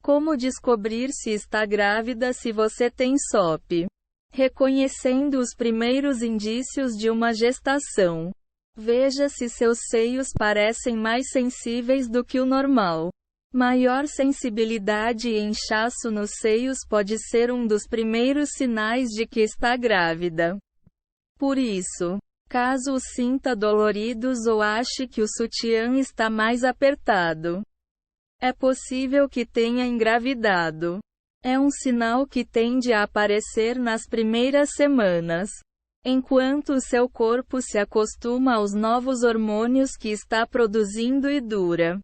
Como descobrir se está grávida se você tem SOP? Reconhecendo os primeiros indícios de uma gestação. Veja se seus seios parecem mais sensíveis do que o normal. Maior sensibilidade e inchaço nos seios pode ser um dos primeiros sinais de que está grávida. Por isso, caso os sinta doloridos ou ache que o sutiã está mais apertado, é possível que tenha engravidado. É um sinal que tende a aparecer nas primeiras semanas, enquanto o seu corpo se acostuma aos novos hormônios que está produzindo e dura,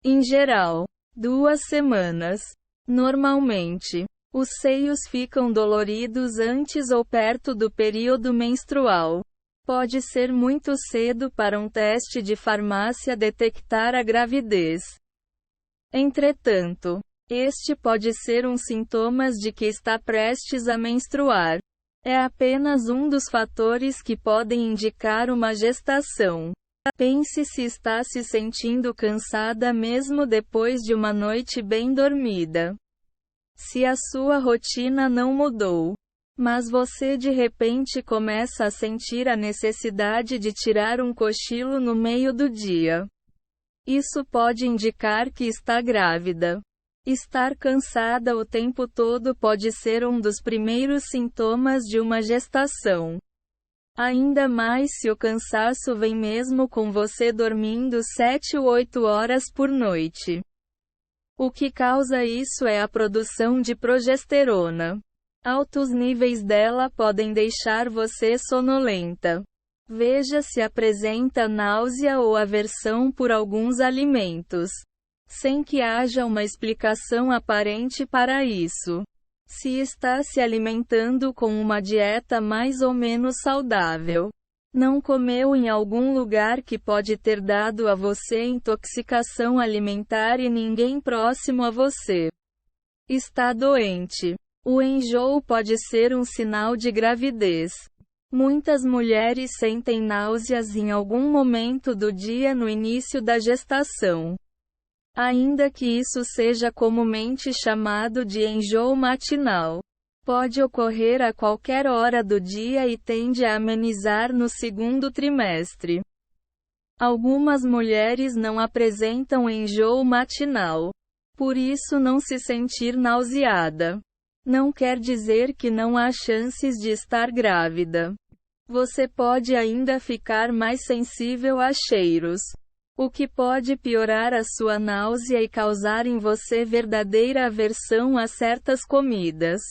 em geral, 2 semanas. Normalmente, os seios ficam doloridos antes ou perto do período menstrual. Pode ser muito cedo para um teste de farmácia detectar a gravidez. Entretanto, este pode ser um sintoma de que está prestes a menstruar. É apenas um dos fatores que podem indicar uma gestação. Pense se está se sentindo cansada mesmo depois de uma noite bem dormida. Se a sua rotina não mudou, mas você de repente começa a sentir a necessidade de tirar um cochilo no meio do dia, isso pode indicar que está grávida. Estar cansada o tempo todo pode ser um dos primeiros sintomas de uma gestação. Ainda mais se o cansaço vem mesmo com você dormindo 7 ou 8 horas por noite. O que causa isso é a produção de progesterona. Altos níveis dela podem deixar você sonolenta. Veja se apresenta náusea ou aversão por alguns alimentos, sem que haja uma explicação aparente para isso. Se está se alimentando com uma dieta mais ou menos saudável, não comeu em algum lugar que pode ter dado a você intoxicação alimentar e ninguém próximo a você está doente. O enjoo pode ser um sinal de gravidez. Muitas mulheres sentem náuseas em algum momento do dia no início da gestação. Ainda que isso seja comumente chamado de enjoo matinal, pode ocorrer a qualquer hora do dia e tende a amenizar no segundo trimestre. Algumas mulheres não apresentam enjoo matinal, por isso não se sentir nauseada não quer dizer que não há chances de estar grávida. Você pode ainda ficar mais sensível a cheiros, o que pode piorar a sua náusea e causar em você verdadeira aversão a certas comidas.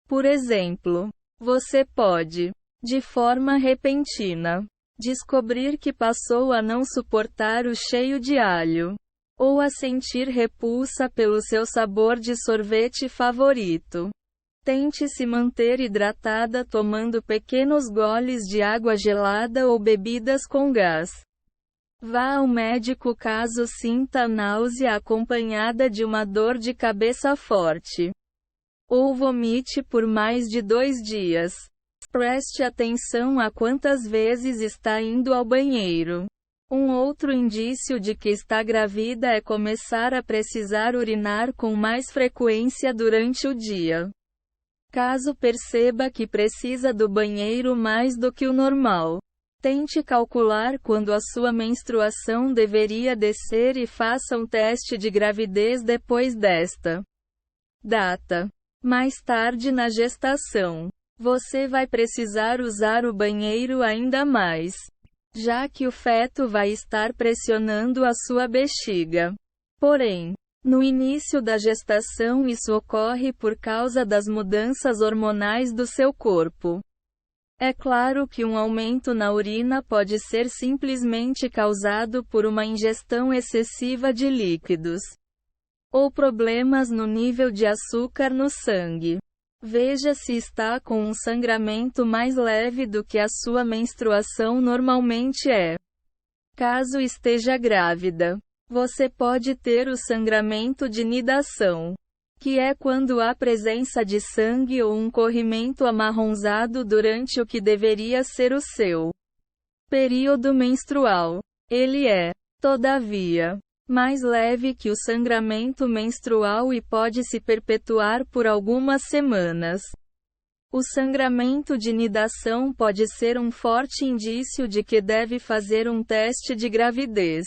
Por exemplo, você pode, de forma repentina, descobrir que passou a não suportar o cheiro de alho, ou a sentir repulsa pelo seu sabor de sorvete favorito. Tente se manter hidratada tomando pequenos goles de água gelada ou bebidas com gás. Vá ao médico caso sinta náusea acompanhada de uma dor de cabeça forte, ou vomite por mais de 2 dias. Preste atenção a quantas vezes está indo ao banheiro. Um outro indício de que está grávida é começar a precisar urinar com mais frequência durante o dia. Caso perceba que precisa do banheiro mais do que o normal, tente calcular quando a sua menstruação deveria descer e faça um teste de gravidez depois desta data. Mais tarde na gestação, você vai precisar usar o banheiro ainda mais, já que o feto vai estar pressionando a sua bexiga. Porém, no início da gestação isso ocorre por causa das mudanças hormonais do seu corpo. É claro que um aumento na urina pode ser simplesmente causado por uma ingestão excessiva de líquidos, ou problemas no nível de açúcar no sangue. Veja se está com um sangramento mais leve do que a sua menstruação normalmente é. Caso esteja grávida, você pode ter o sangramento de nidação, que é quando há presença de sangue ou um corrimento amarronzado durante o que deveria ser o seu período menstrual. Ele é, todavia, mais leve que o sangramento menstrual e pode se perpetuar por algumas semanas. O sangramento de nidação pode ser um forte indício de que deve fazer um teste de gravidez.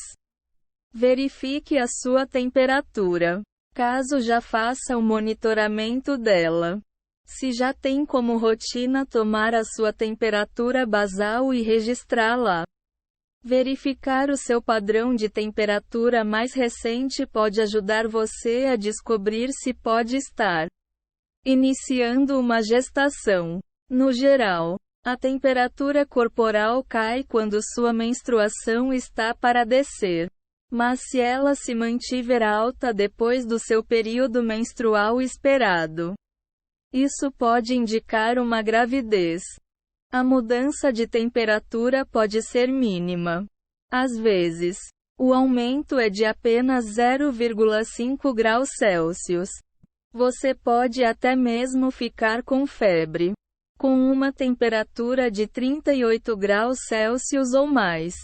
Verifique a sua temperatura, caso já faça o monitoramento dela. Se já tem como rotina tomar a sua temperatura basal e registrá-la. Verificar o seu padrão de temperatura mais recente pode ajudar você a descobrir se pode estar iniciando uma gestação. No geral, a temperatura corporal cai quando sua menstruação está para descer. Mas se ela se mantiver alta depois do seu período menstrual esperado, isso pode indicar uma gravidez. A mudança de temperatura pode ser mínima. Às vezes, o aumento é de apenas 0,5 graus Celsius. Você pode até mesmo ficar com febre, com uma temperatura de 38 graus Celsius ou mais.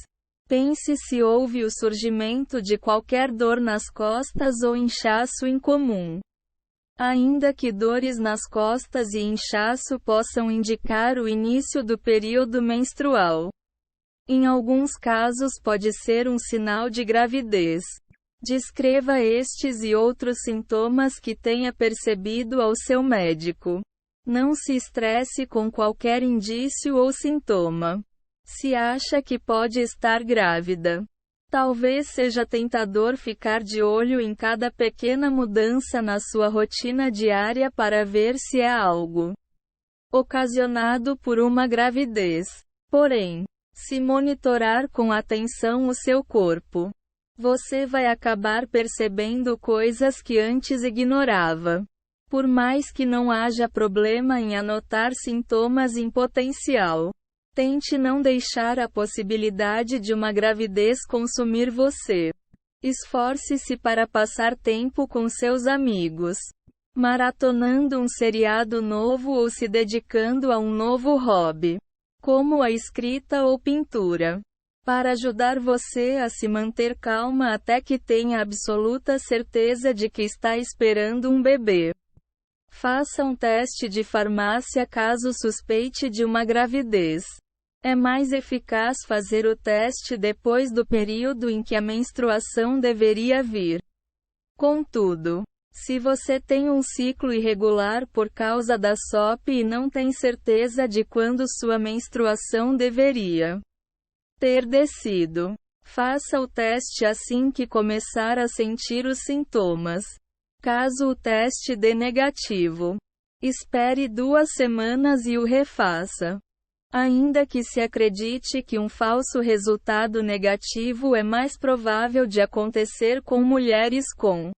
Pense se houve o surgimento de qualquer dor nas costas ou inchaço incomum. Ainda que dores nas costas e inchaço possam indicar o início do período menstrual, em alguns casos pode ser um sinal de gravidez. Descreva estes e outros sintomas que tenha percebido ao seu médico. Não se estresse com qualquer indício ou sintoma. Se acha que pode estar grávida, talvez seja tentador ficar de olho em cada pequena mudança na sua rotina diária para ver se é algo ocasionado por uma gravidez. Porém, se monitorar com atenção o seu corpo, você vai acabar percebendo coisas que antes ignorava. Por mais que não haja problema em anotar sintomas em potencial, tente não deixar a possibilidade de uma gravidez consumir você. Esforce-se para passar tempo com seus amigos, maratonando um seriado novo ou se dedicando a um novo hobby, como a escrita ou pintura, para ajudar você a se manter calma até que tenha absoluta certeza de que está esperando um bebê. Faça um teste de farmácia caso suspeite de uma gravidez. É mais eficaz fazer o teste depois do período em que a menstruação deveria vir. Contudo, se você tem um ciclo irregular por causa da SOP e não tem certeza de quando sua menstruação deveria ter descido, faça o teste assim que começar a sentir os sintomas. Caso o teste dê negativo, espere 2 semanas e o refaça. Ainda que se acredite que um falso resultado negativo é mais provável de acontecer com mulheres com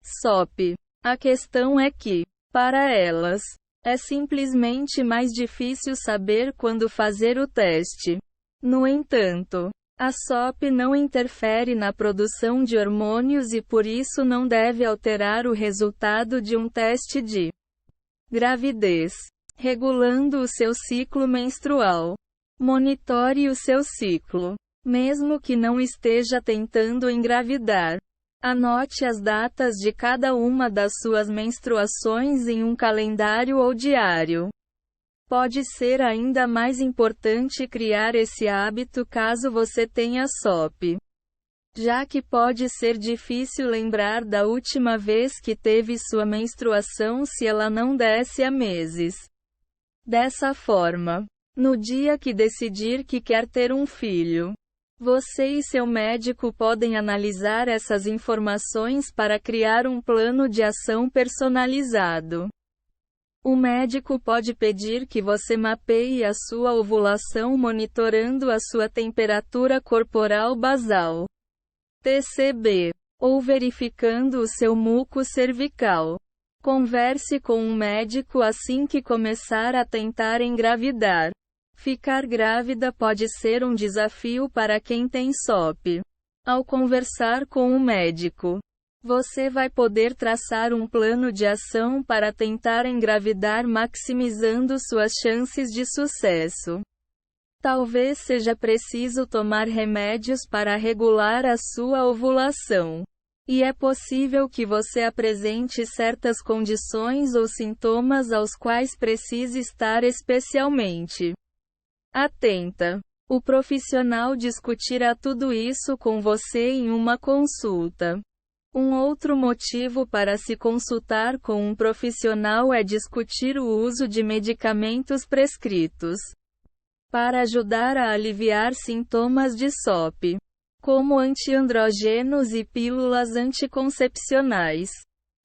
SOP. A questão é que, para elas, é simplesmente mais difícil saber quando fazer o teste. No entanto, a SOP não interfere na produção de hormônios e por isso não deve alterar o resultado de um teste de gravidez. Regulando o seu ciclo menstrual. Monitore o seu ciclo, mesmo que não esteja tentando engravidar. Anote as datas de cada uma das suas menstruações em um calendário ou diário. Pode ser ainda mais importante criar esse hábito caso você tenha SOP, já que pode ser difícil lembrar da última vez que teve sua menstruação se ela não desce há meses. Dessa forma, no dia que decidir que quer ter um filho, você e seu médico podem analisar essas informações para criar um plano de ação personalizado. O médico pode pedir que você mapeie a sua ovulação monitorando a sua temperatura corporal basal, TCB, ou verificando o seu muco cervical. Converse com um médico assim que começar a tentar engravidar. Ficar grávida pode ser um desafio para quem tem SOP. Ao conversar com um médico, você vai poder traçar um plano de ação para tentar engravidar maximizando suas chances de sucesso. Talvez seja preciso tomar remédios para regular a sua ovulação. E é possível que você apresente certas condições ou sintomas aos quais precise estar especialmente atenta. O profissional discutirá tudo isso com você em uma consulta. Um outro motivo para se consultar com um profissional é discutir o uso de medicamentos prescritos para ajudar a aliviar sintomas de SOP, como antiandrógenos e pílulas anticoncepcionais,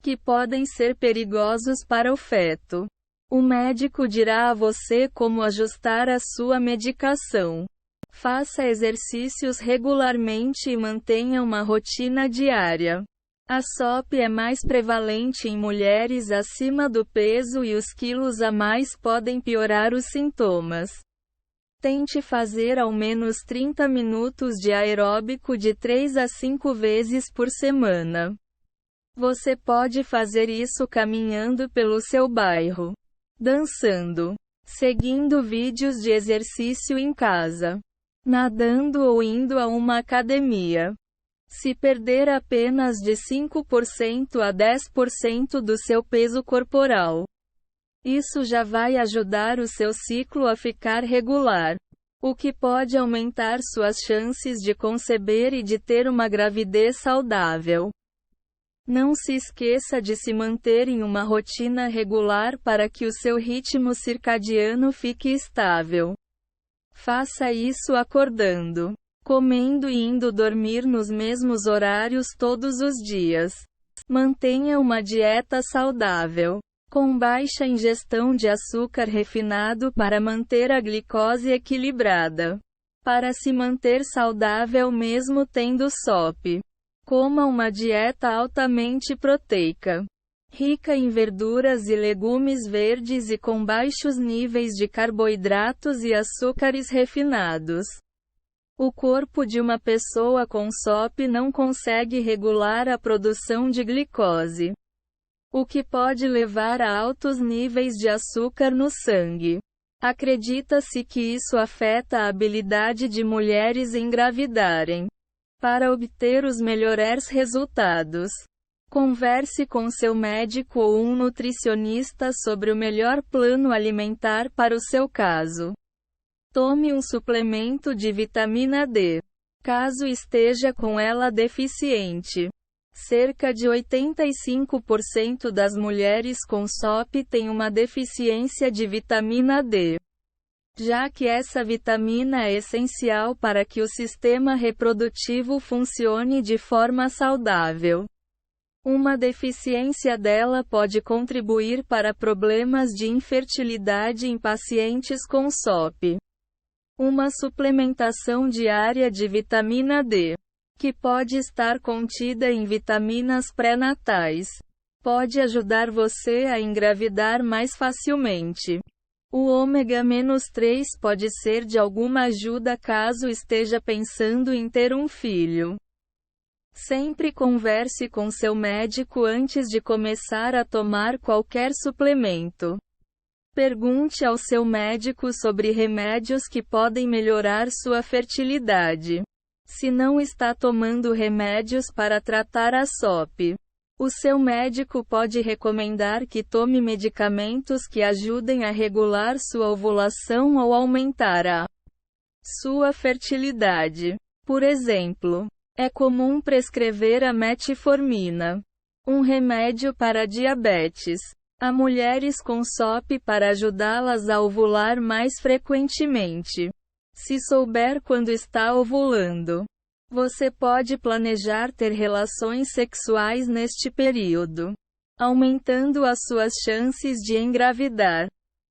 que podem ser perigosos para o feto. O médico dirá a você como ajustar a sua medicação. Faça exercícios regularmente e mantenha uma rotina diária. A SOP é mais prevalente em mulheres acima do peso e os quilos a mais podem piorar os sintomas. Tente fazer ao menos 30 minutos de aeróbico de 3 a 5 vezes por semana. Você pode fazer isso caminhando pelo seu bairro, dançando, seguindo vídeos de exercício em casa, nadando ou indo a uma academia. Se perder apenas de 5% a 10% do seu peso corporal, isso já vai ajudar o seu ciclo a ficar regular, o que pode aumentar suas chances de conceber e de ter uma gravidez saudável. Não se esqueça de se manter em uma rotina regular para que o seu ritmo circadiano fique estável. Faça isso acordando, comendo e indo dormir nos mesmos horários todos os dias. Mantenha uma dieta saudável, com baixa ingestão de açúcar refinado para manter a glicose equilibrada. Para se manter saudável mesmo tendo SOP, coma uma dieta altamente proteica, rica em verduras e legumes verdes e com baixos níveis de carboidratos e açúcares refinados. O corpo de uma pessoa com SOP não consegue regular a produção de glicose, o que pode levar a altos níveis de açúcar no sangue. Acredita-se que isso afeta a habilidade de mulheres em engravidarem. Para obter os melhores resultados, converse com seu médico ou um nutricionista sobre o melhor plano alimentar para o seu caso. Tome um suplemento de vitamina D, caso esteja com ela deficiente. Cerca de 85% das mulheres com SOP têm uma deficiência de vitamina D, já que essa vitamina é essencial para que o sistema reprodutivo funcione de forma saudável. Uma deficiência dela pode contribuir para problemas de infertilidade em pacientes com SOP. Uma suplementação diária de vitamina D, que pode estar contida em vitaminas pré-natais, pode ajudar você a engravidar mais facilmente. O ômega-3 pode ser de alguma ajuda caso esteja pensando em ter um filho. Sempre converse com seu médico antes de começar a tomar qualquer suplemento. Pergunte ao seu médico sobre remédios que podem melhorar sua fertilidade. Se não está tomando remédios para tratar a SOP, o seu médico pode recomendar que tome medicamentos que ajudem a regular sua ovulação ou aumentar a sua fertilidade. Por exemplo, é comum prescrever a metformina, um remédio para diabetes, a mulheres com SOP para ajudá-las a ovular mais frequentemente. Se souber quando está ovulando, você pode planejar ter relações sexuais neste período, aumentando as suas chances de engravidar.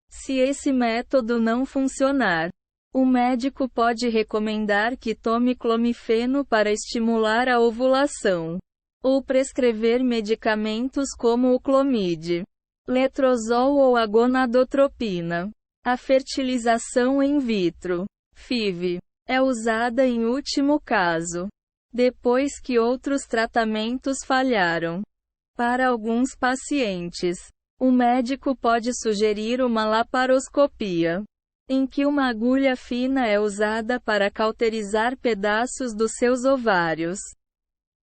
Se esse método não funcionar, o médico pode recomendar que tome clomifeno para estimular a ovulação, ou prescrever medicamentos como o clomid, letrozol ou a gonadotropina. A fertilização in vitro, FIV, é usada em último caso, depois que outros tratamentos falharam. Para alguns pacientes, o médico pode sugerir uma laparoscopia, em que uma agulha fina é usada para cauterizar pedaços dos seus ovários.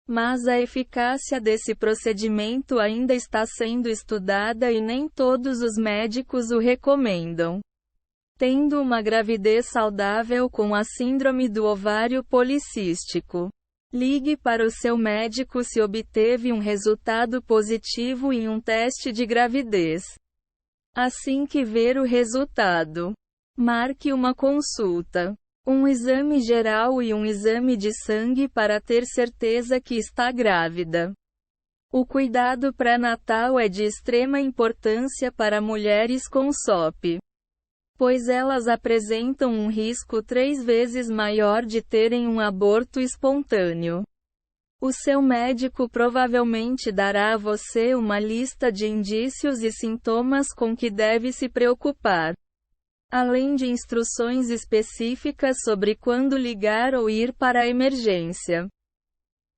Mas a eficácia desse procedimento ainda está sendo estudada e nem todos os médicos o recomendam. Tendo uma gravidez saudável com a síndrome do ovário policístico, ligue para o seu médico se obteve um resultado positivo em um teste de gravidez. Assim que ver o resultado, marque uma consulta, um exame geral e um exame de sangue para ter certeza que está grávida. O cuidado pré-natal é de extrema importância para mulheres com SOP, pois elas apresentam um risco 3 vezes maior de terem um aborto espontâneo. O seu médico provavelmente dará a você uma lista de indícios e sintomas com que deve se preocupar, além de instruções específicas sobre quando ligar ou ir para a emergência.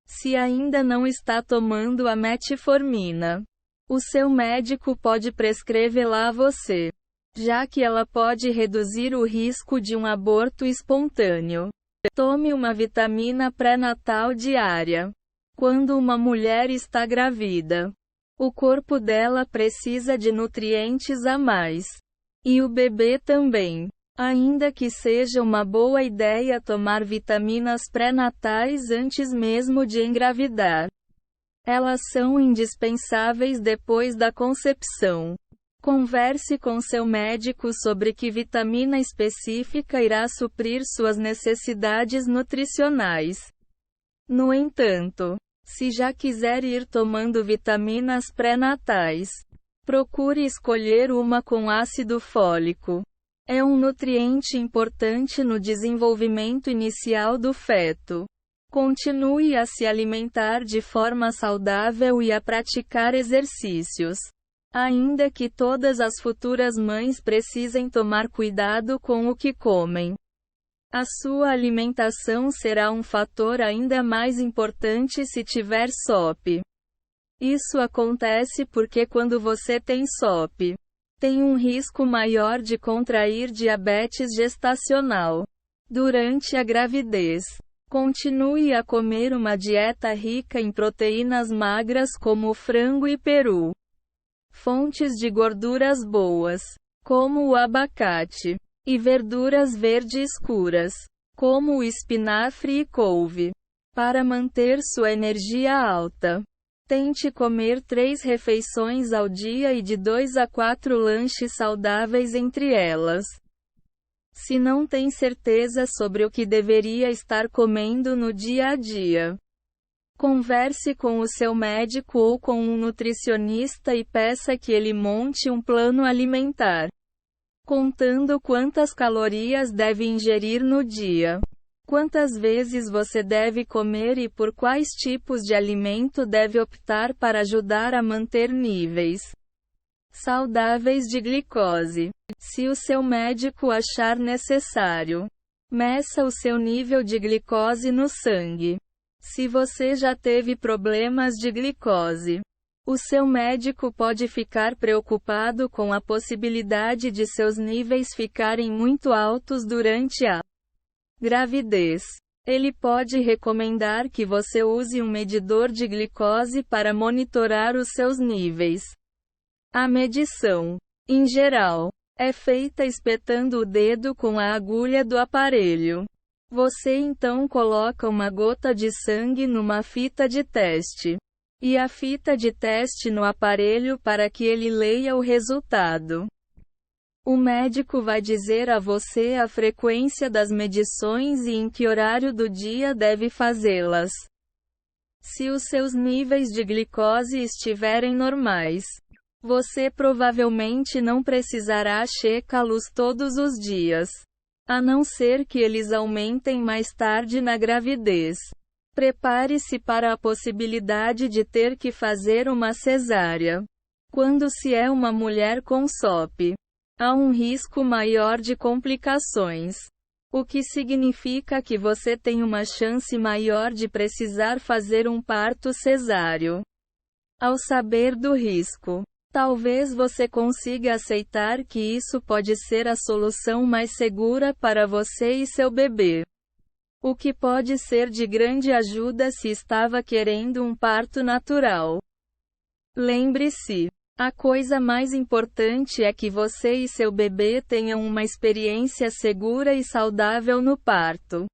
Se ainda não está tomando a metformina, o seu médico pode prescrevê-la a você, já que ela pode reduzir o risco de um aborto espontâneo. Tome uma vitamina pré-natal diária. Quando uma mulher está grávida, o corpo dela precisa de nutrientes a mais. E o bebê também. Ainda que seja uma boa ideia tomar vitaminas pré-natais antes mesmo de engravidar, elas são indispensáveis depois da concepção. Converse com seu médico sobre que vitamina específica irá suprir suas necessidades nutricionais. No entanto, se já quiser ir tomando vitaminas pré-natais, procure escolher uma com ácido fólico. É um nutriente importante no desenvolvimento inicial do feto. Continue a se alimentar de forma saudável e a praticar exercícios. Ainda que todas as futuras mães precisem tomar cuidado com o que comem, a sua alimentação será um fator ainda mais importante se tiver SOP. Isso acontece porque quando você tem SOP, tem um risco maior de contrair diabetes gestacional durante a gravidez. Continue a comer uma dieta rica em proteínas magras como frango e peru. Fontes de gorduras boas, como o abacate, e verduras verde escuras, como o espinafre e couve. Para manter sua energia alta, tente comer 3 refeições ao dia e de 2 a 4 lanches saudáveis entre elas. Se não tem certeza sobre o que deveria estar comendo no dia a dia, converse com o seu médico ou com um nutricionista e peça que ele monte um plano alimentar, contando quantas calorias deve ingerir no dia, quantas vezes você deve comer e por quais tipos de alimento deve optar para ajudar a manter níveis saudáveis de glicose. Se o seu médico achar necessário, meça o seu nível de glicose no sangue. Se você já teve problemas de glicose, o seu médico pode ficar preocupado com a possibilidade de seus níveis ficarem muito altos durante a gravidez. Ele pode recomendar que você use um medidor de glicose para monitorar os seus níveis. A medição, em geral, é feita espetando o dedo com a agulha do aparelho. Você então coloca uma gota de sangue numa fita de teste e a fita de teste no aparelho para que ele leia o resultado. O médico vai dizer a você a frequência das medições e em que horário do dia deve fazê-las. Se os seus níveis de glicose estiverem normais, você provavelmente não precisará checá-los todos os dias, a não ser que eles aumentem mais tarde na gravidez. Prepare-se para a possibilidade de ter que fazer uma cesárea. Quando se é uma mulher com SOP, há um risco maior de complicações, o que significa que você tem uma chance maior de precisar fazer um parto cesáreo. Ao saber do risco, Talvez você consiga aceitar que isso pode ser a solução mais segura para você e seu bebê. O que pode ser de grande ajuda se estava querendo um parto natural. Lembre-se, a coisa mais importante é que você e seu bebê tenham uma experiência segura e saudável no parto.